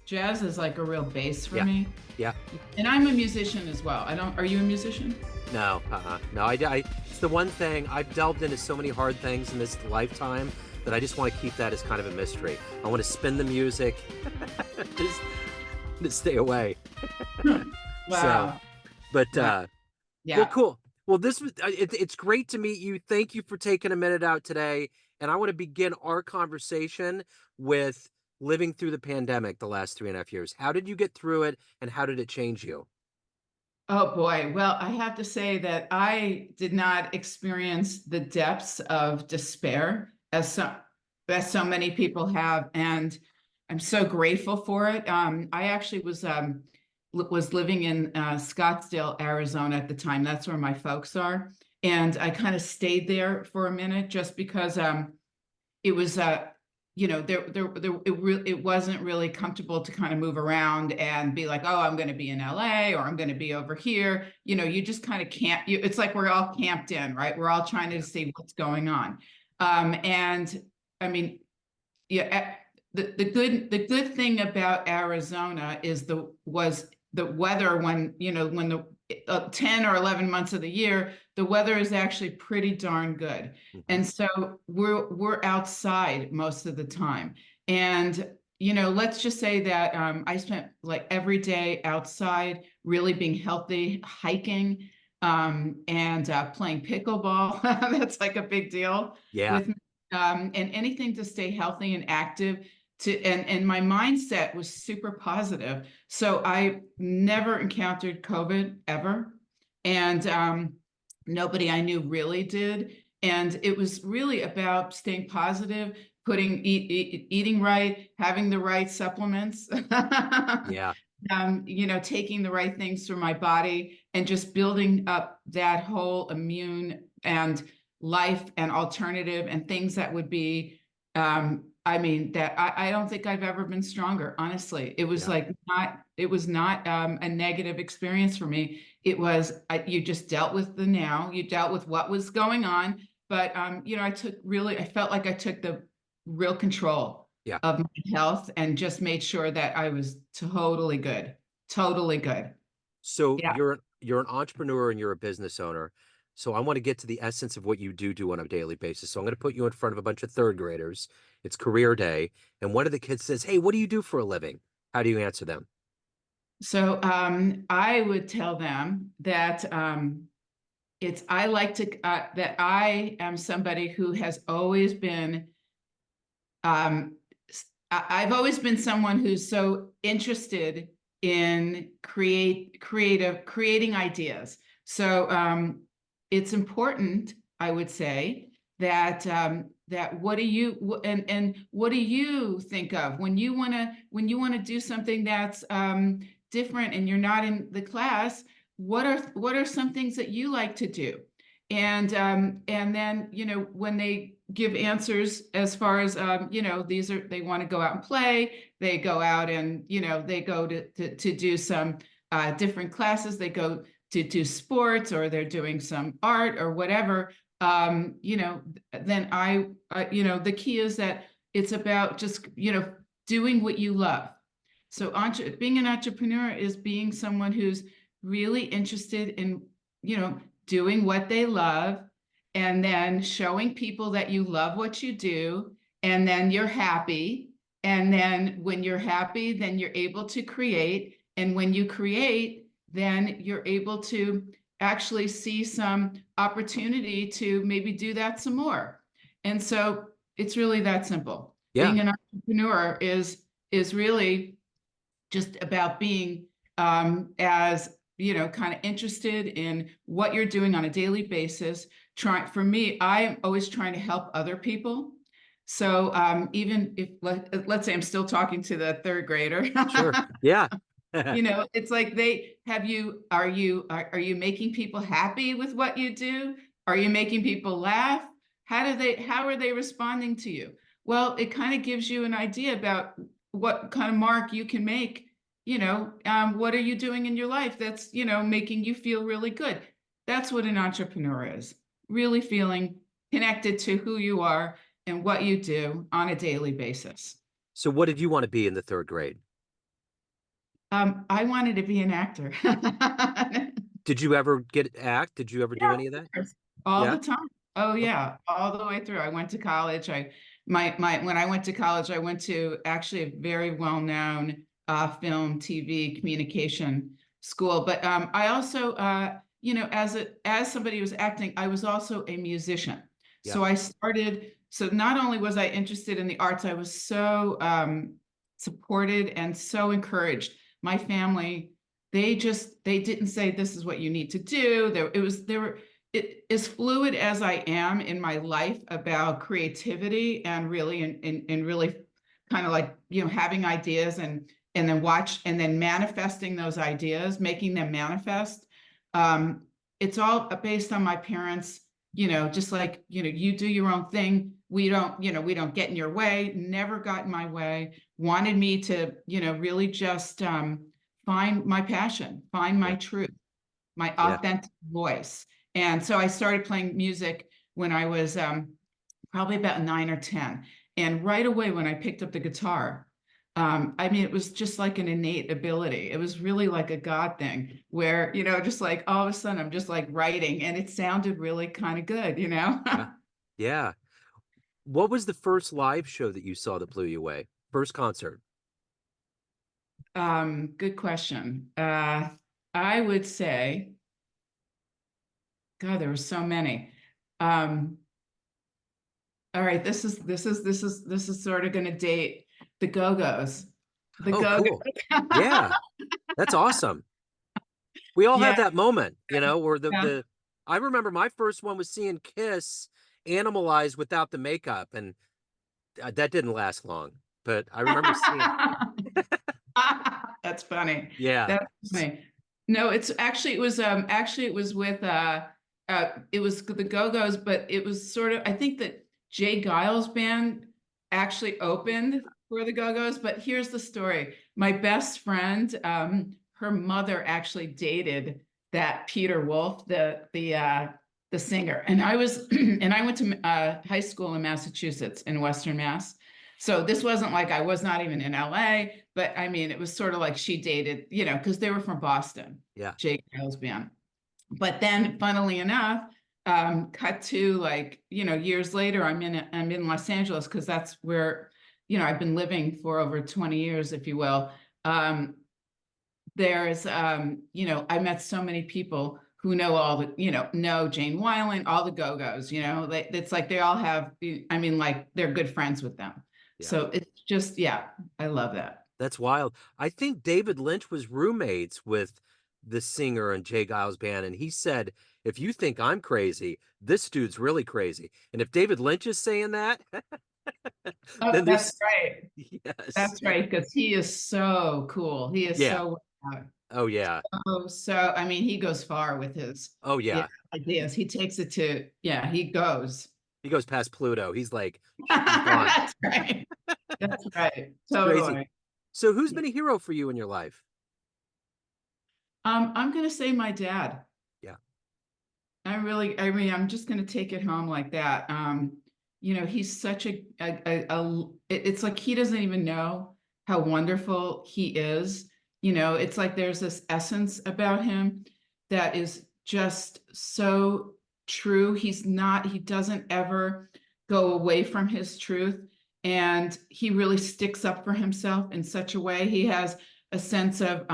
Jazz is like a real base for Yeah. me. Yeah. And I'm a musician as well. Are you a musician? No, no. It's the one thing I've delved into so many hard things in this lifetime that I just want to keep that as kind of a mystery. I want to spin the music, just to stay away. So, Wow. but Wow. well, Yeah. cool. Well, it's great to meet you. Thank you for taking a minute out today. And I want to begin our conversation with living through the pandemic the last 3.5 years. How did you get through it, and how did it change you? Oh boy. Well, I have to say that I did not experience the depths of despair as so many people have, and I'm so grateful for it. I actually was living in Scottsdale, Arizona at the time. That's where my folks are, and I kind of stayed there for a minute just because it was it wasn't really comfortable to kind of move around and be like, oh, I'm going to be in LA or I'm going to be over here. You just kind of can't. It's like we're all camped in, right? We're all trying to Yeah. see what's going on. And I mean, yeah, the good thing about Arizona is the weather when the 10 or 11 months of the year, the weather is actually pretty darn good. Hmm. And so we're outside most of the time. And let's just say that I spent like every day outside, really being healthy, hiking, and playing pickleball. That's like a big deal Yeah. with me. And anything to stay healthy and active. And my mindset was super positive. So I never encountered COVID ever. And nobody I knew really did. And it was really about staying positive, eating right, having the right supplements, Yeah. taking the right things for my body, and just building up that whole immune and life and alternative and things that would be I mean, that I don't think I've ever been stronger, honestly. It was Yeah. like not, it was not a negative experience for me. It was, you just dealt with the now, you dealt with what was going on. But, I felt like I took the real control Yeah. of my health and just made sure that I was totally good, totally good. So Yeah. you're an entrepreneur and you're a business owner. So I want to get to the essence of what you do on a daily basis. So I'm going to put you in front of a bunch of third graders. It's career day, and one of the kids says, "Hey, what do you do for a living?" How do you answer them? So I would tell them that I like to that I am somebody who has always been um, I've always been someone who's so interested in creating ideas. So it's important, I would say, that and what do you think of when you want to do something that's different and you're not in the class? What are some things that you like to do? And then when they give answers as far as they want to go out and play, they go out and they go to do some different classes, they go to do sports, or they're doing some art or whatever. Then the key is that it's about just doing what you love. So being an entrepreneur is being someone who's really interested in doing what they love, and then showing people that you love what you do, and then you're happy. And then when you're happy, then you're able to create. And when you create, then you're able to actually see some opportunity to maybe do that some more. And so it's really that simple. Yeah. Being an entrepreneur is really just about being as kind of interested in what you're doing on a daily basis. For me, I am always trying to help other people. So even if let's say I'm still talking to the third grader, Sure. Yeah. it's like are you making people happy with what you do? Are you making people laugh? How are they responding to you? Well, it kind of gives you an idea about what kind of mark you can make. What are you doing in your life that's making you feel really good? That's what an entrepreneur is, really feeling connected to who you are and what you do on a daily basis. So what did you want to be in the third grade? I wanted to be an actor. Did you ever get act? Did you ever do Yeah, any of that? of course. All Yeah. the time. Oh Oh, yeah, all the way through. I went to college. My when I went to college, I went to actually a very well-known film, TV, communication school. But I also, as somebody who was acting, I was also a musician. yeah. So I started. So not only was I interested in the arts, I was so supported and so encouraged. My family, they didn't say this is what you need to do. There were as fluid as I am in my life about creativity and really and really kind of like, having ideas and then manifesting those ideas, making them manifest. Um, it's all based on my parents, just like, you do your own thing. We don't get in your way, never got in my way, wanted me to, really just find my passion, find Yeah. my truth, my Yeah. authentic voice. And so I started playing music when I was probably about 9 or 10. And right away, when I picked up the guitar, I mean, it was just like an innate ability. It was really like a God thing where, just like all of a sudden I'm just like writing and it sounded really kind of good. Yeah. Yeah. What was the first live show that you saw that blew you away? First concert? Good question. I would say, God, there were so many. Um, All right, this is sort of going to date the Go-Go's. The Oh, cool. Go-Go's. Yeah. That's awesome. We all have Yeah, that moment, where yeah. I remember my first one was seeing Kiss Animalized without the makeup, and that didn't last long. But I remember seeing, That's funny. yeah, That's funny. No, it was with it was the Go-Go's, but it was sort of, I think that Jay Giles band actually opened for the Go-Go's, but here's the story. My best friend, her mother actually dated that Peter Wolf, the singer. And I was and I went to high school in Massachusetts, in Western Mass. So this wasn't like I was not even in LA, but I mean, it was sort of like she dated, because they were from Boston, yeah, Jake Giles band. But then, funnily enough, cut to like, years later, I'm in Los Angeles because that's where, I've been living for over 20 years, if you will. There's I met so many people who know all the, know Jane Wyland, all the Go-Go's, it's like they all have, I mean, like they're good friends with them. yeah. So it's just, yeah, I love that. That's wild. I think David Lynch was roommates with the singer in Jay Giles band, and he said, if you think I'm crazy, this dude's really crazy. And if David Lynch is saying that, Oh, then that's there's right. yes. That's right, because he is so cool. He is Yeah. so, Oh yeah. I mean, he goes far with his, Oh yeah, yeah. ideas. He takes it to, yeah, he goes. He goes past Pluto. He's like, he's gone. That's right. That's right. It's crazy. Totally. So who's been a hero for you in your life? I'm gonna say my dad. Yeah. I mean, I'm just gonna take it home like that. He's such it's like he doesn't even know how wonderful he is. It's like there's this essence about him that is just so true. He doesn't ever go away from his truth. And he really sticks up for himself in such a way. He has a sense of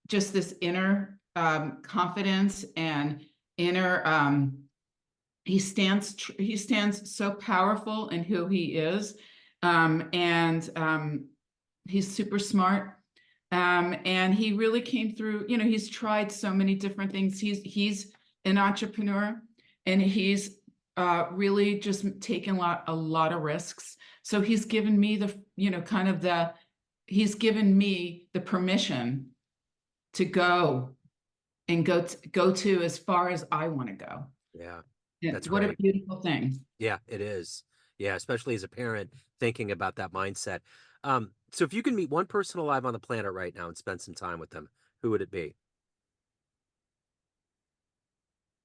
just this inner confidence and inner he stands so powerful in who he is, and he's super smart, and he really came through. He's tried so many different things. He's an entrepreneur, and he's really just taken a lot of risks. So he's given me the kind of the he's given me the permission to go to as far as I want to go. Yeah. Yeah, That's what a great. beautiful thing. Yeah, it is. Yeah, especially as a parent thinking about that mindset. So if you can meet one person alive on the planet right now and spend some time with them, who would it be?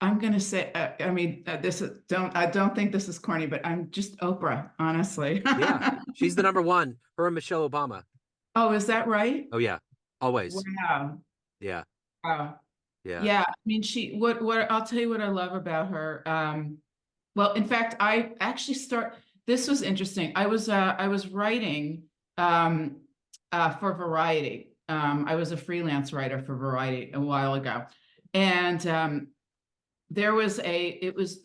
I'm gonna say, I mean, I don't think this is corny, but I'm just Oprah, honestly. Yeah, she's the number one. Her and Michelle Obama. Oh, is that right? Oh yeah, Always. Wow. Yeah. Wow. Yeah. Yeah, I mean, what I'll tell you what I love about her. Well, in fact, I actually this was interesting. I was writing um for Variety. I was a freelance writer for Variety a while ago. And it was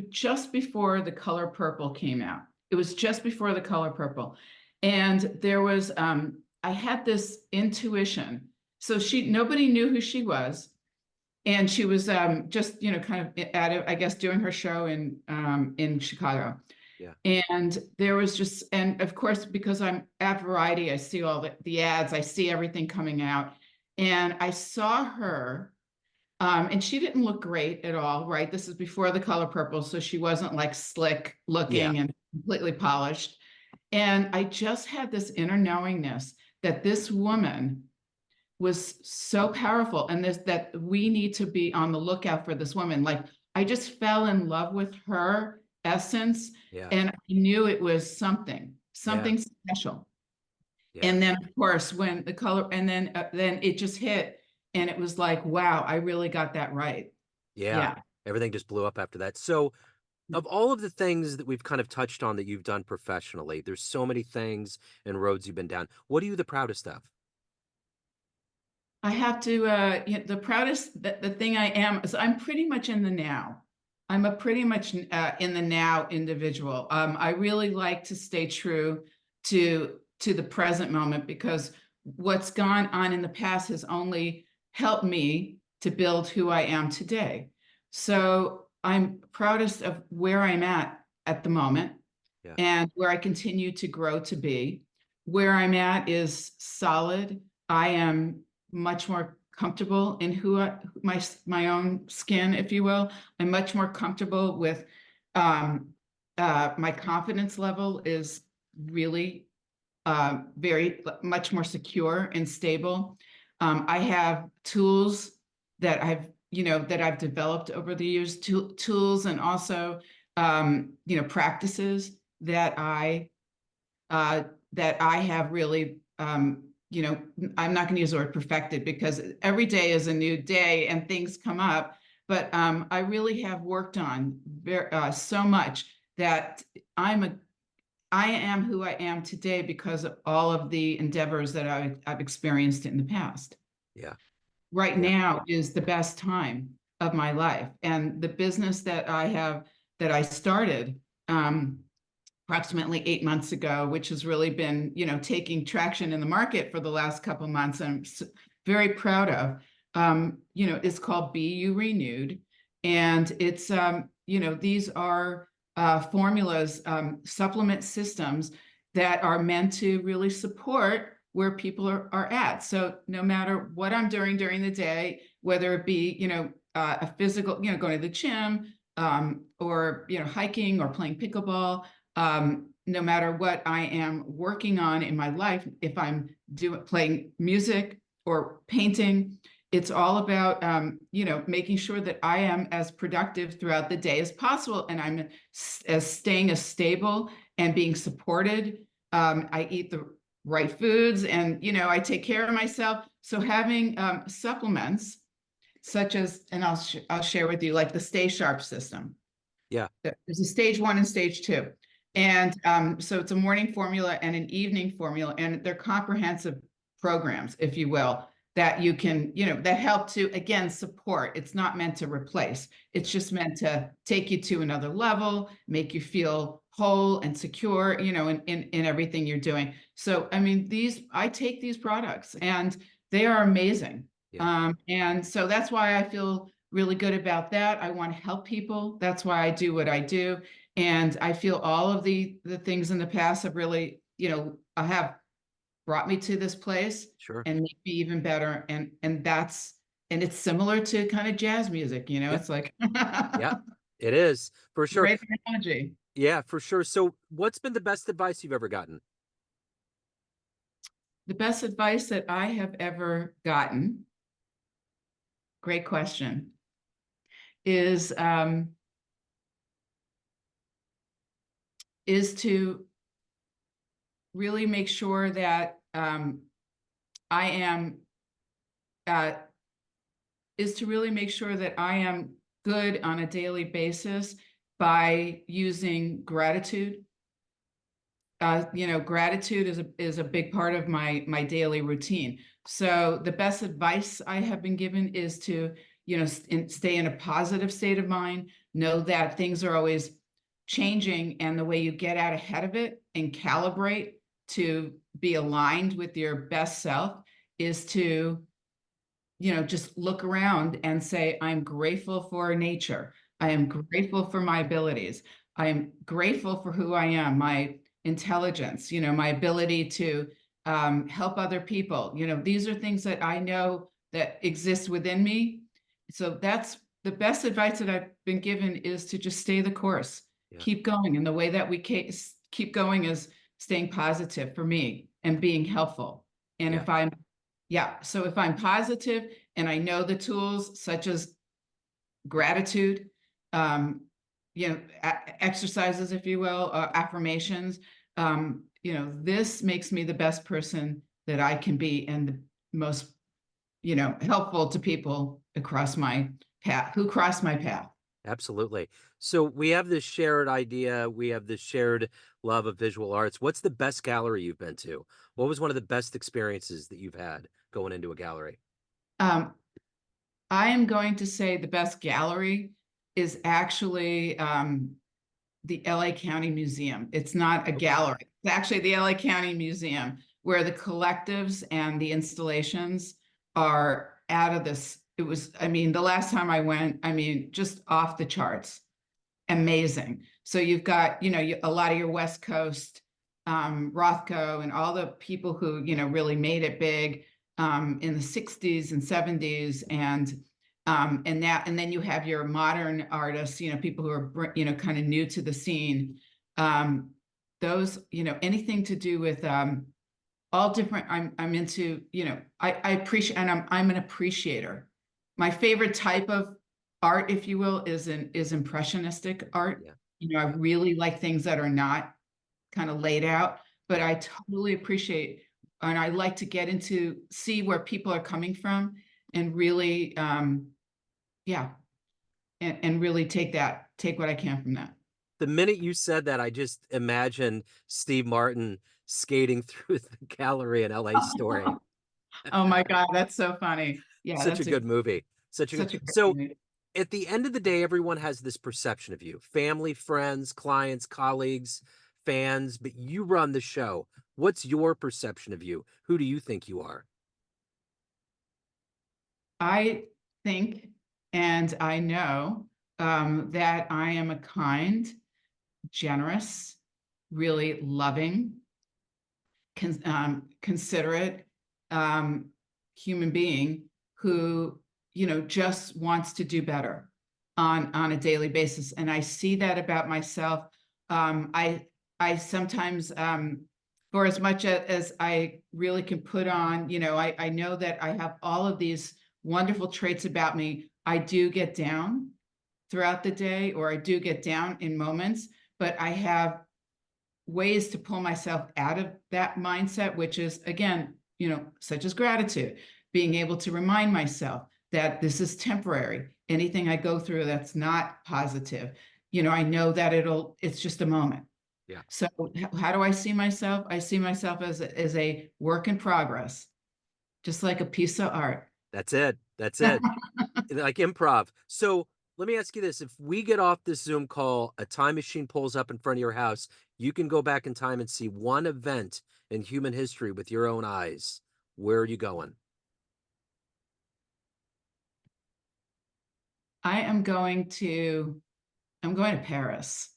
just before The Color Purple came out. It was just before The Color Purple. And I had this intuition. So nobody knew who she was. And she was just, kind of I guess, doing her show in Chicago. Yeah. And and of course, because I'm at Variety, I see all the ads, I see everything coming out. And I saw her, and she didn't look great at all, right? This is before The Color Purple, so she wasn't like slick Yeah. looking and completely polished. And I just had this inner knowingness that this woman was so powerful, and that we need to be on the lookout for this woman. Like, I just fell in love with her essence, Yeah. and I knew it was Yeah. something special. Yeah. And then, of course, when The Color, and then it just hit, and it was like, wow, I really got that right. Yeah. Yeah. Everything just blew up after that. So, of all of the things that we've kind of touched on that you've done professionally, there's so many things and roads you've been down. What are you the proudest of? I have to, the proudest, the thing I am is I'm pretty much in the now. I'm a pretty much in the now individual. I really like to stay true to the present moment, because what's gone on in the past has only helped me to build who I am today. So I'm proudest of where I'm at the moment, Yeah. and where I continue to grow to be. Where I'm at is solid. I am much more comfortable in my own skin, if you will. I'm much more comfortable with my confidence level is really very much more secure and stable. I have tools that I've developed over the years, tools, and also practices that uh, I have really, I'm not going to use the word perfected, because every day is a new day and things come up. But I really have worked on so much that I am who I am today because of all of the endeavors that I've experienced in the past. Yeah. Right Yeah. now is the best time of my life. And the business that I started approximately 8 months ago, which has really been, taking traction in the market for the last couple of months, and I'm very proud of, it's called Be You Renewed. And it's, these are formulas, supplement systems that are meant to really support where people are at. So no matter what I'm doing during the day, whether it be, a physical, going to the gym, or, hiking or playing pickleball, no matter what I am working on in my life, if I'm playing music or painting, it's all about, making sure that I am as productive throughout the day as possible, and I'm staying as stable and being supported. I eat the right foods, and I take care of myself. So having supplements such as, and I'll share with you, like the Stay Sharp system. Yeah. There's a stage 1 and stage 2. Yeah. And so it's a morning formula and an evening formula, and they're comprehensive programs, if you will, that you can, that help to, again, support. It's not meant to replace. It's just meant to take you to another level, make you feel whole and secure, in everything you're doing. So, I mean, I take these products, and they are amazing. Yeah. And so that's why I feel really good about that. I want to help people. That's why I do what I do. And I feel all of the things in the past have really, have brought me to this place Sure. and make me even better. And it's similar to kind of jazz music, Yeah. it's like Yeah. It is for sure. great analogy. Yeah, for sure. So, what's been the best advice you've ever gotten? The best advice that I have ever gotten, great question, is is to really make sure that I am uh, is to really make sure that I am good on a daily basis by using gratitude. Gratitude is a big part of my daily routine. So the best advice I have been given is to, stay in a positive state of mind, know that things are always changing, and the way you get out ahead of it and calibrate to be aligned with your best self is to, just look around and say, I'm grateful for nature. I Yeah. am grateful for my abilities. I am grateful for who I am, my intelligence, my ability to help other people. These are things that I know that exist within me. So that's the best advice that I've been given, is to just stay the course, Yeah. keep going. And the way that we keep going is staying positive for me and being helpful. And Yeah. so if I'm positive and I know the tools such as gratitude, um, exercises, if you will, affirmations, this makes me the best person that I can be, and the most, helpful to people across my path, who cross my path. Absolutely. So we have this shared idea. We have this shared love of visual arts. What's the best gallery you've been to? What was one of the best experiences that you've had going into a gallery? Um, I am going to say the best gallery is actually the LA County Museum. It's not a Okay. gallery. It's actually the LA County Museum, where the collectives and the installations are out of this. It was, I mean, the last time I went, I mean, just off the charts. Amazing. So you've got, a lot of your West Coast, Rothko and all the people who, really made it big in the 60s and 70s. And then you have your modern artists, people who are, kind of new to the scene. Um, those, anything to do with all different, I'm into, I appreciate, and I'm an appreciator. My favorite type of art, if you will, is impressionistic art. Yeah. I Yeah. really like things that are not kind of laid out, but Yeah. I totally appreciate, and I like to get into, see where people are coming from, and really, yeah, and really take what I can from that. The minute you said that, I just imagined Steve Martin skating through the gallery in LA Story. Oh my God, that's so funny. Yeah, Such a good movie. Such a good. such a great So movie. at the end of the day, everyone has this perception of you, family, friends, clients, colleagues, fans, but you run the show. What's your perception of you? Who do you think you are? I think, and I know, that I am a kind, generous, really loving, considerate um, human being who, just wants to do better on a daily basis. And I see that about myself. I sometimes, for as much as I really can put on, I know that I have all of these wonderful traits about me. I do get down throughout the day, or I do get down in moments, but I have ways to pull myself out of that mindset, which is, again, such as gratitude, being able to remind myself that this is temporary. Anything I go through that's not positive, I know that it's just a moment. Yeah, So how do I see myself? I see myself as a work in progress, just like a piece of art. that's it. That's it. Like improv. So let me ask you this. If we get off this Zoom call, a time machine pulls up in front of your house, you can go back in time and see one event in human history with your own eyes. Where are you going? I am going to, I'm going to Paris.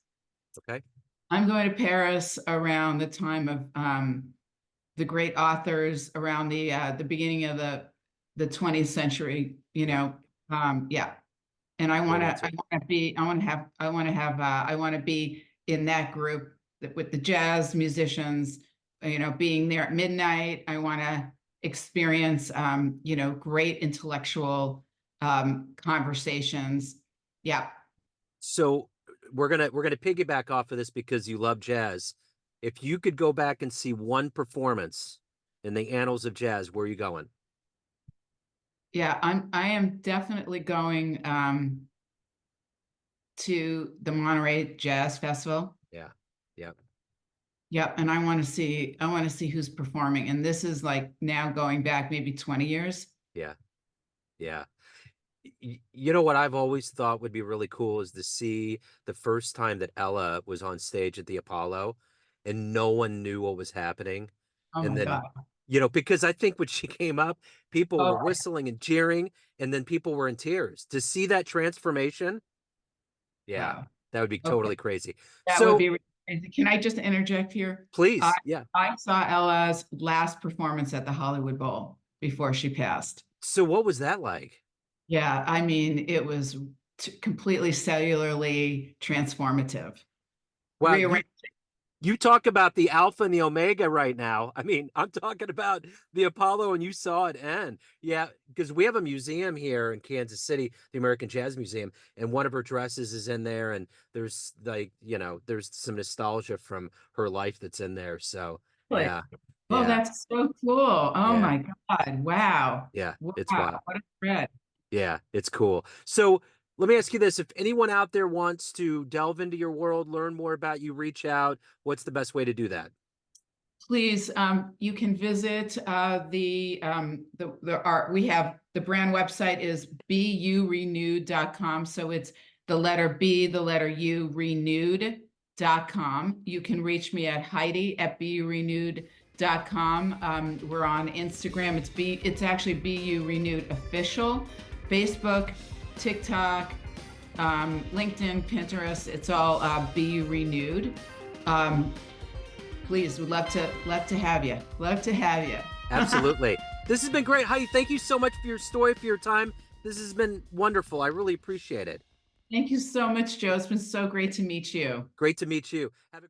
Okay. I'm going to Paris around the time of the great authors, around the beginning of the 20th century. Yeah. Yeah, and Great answer. I want to be in that group with the jazz musicians. Being there at midnight. I want to experience great intellectual conversations. Yeah. So we're gonna piggyback off of this because you love jazz. If you could go back and see one performance in the annals of jazz, where are you going? Yeah, I am definitely going to the Monterey Jazz Festival. Yeah. Yeah. Yep, and I want to see who's performing. And this is like now going back maybe 20 years. Yeah. Yeah. You know what I've always thought would be really cool is to see the first time that Ella was on stage at the Apollo and no one knew what was happening. Oh And my then, God. because I think when she came up, people Oh, were whistling and cheering, and then people were in tears. To see that transformation, yeah, wow. that would be Okay. totally crazy. That would So be really crazy. Can I just interject here? I please, yeah. I saw Ella's last performance at the Hollywood Bowl before she passed. So what was that like? Yeah, I mean, it was completely cellularly transformative. Wow, Rearrange. you talk about the Alpha and the Omega right now. I mean, I'm talking about the Apollo, and you saw it end. Yeah, because we have a museum here in Kansas City, the American Jazz Museum, and one of her dresses is in there, and there's like, there's some nostalgia from her life that's in there. So, yeah, Oh, yeah, that's so cool. Oh yeah, my God. Wow. yeah. It's Wow. wild. What a thread. Yeah, it's cool. So let me ask you this. If anyone out there wants to delve into your world, learn more about you, reach out, what's the best way to do that? Please, you can visit the art. We have the brand website is burenewed.com. So it's the letter B, the letter U, renewed.com. You can reach me at Heidi at burenewed.com. We're on Instagram. It's actually BU Renewed Official, Facebook, TikTok, LinkedIn, Pinterest. It's all BU Renewed. Um, Please, would love to have you. Love to have you. Absolutely. This has been great. Heidi, thank you so much for your story, for your time. This has been wonderful. I really appreciate it. Thank you so much, Joe. It's been so great to meet you. Great to meet you. Have a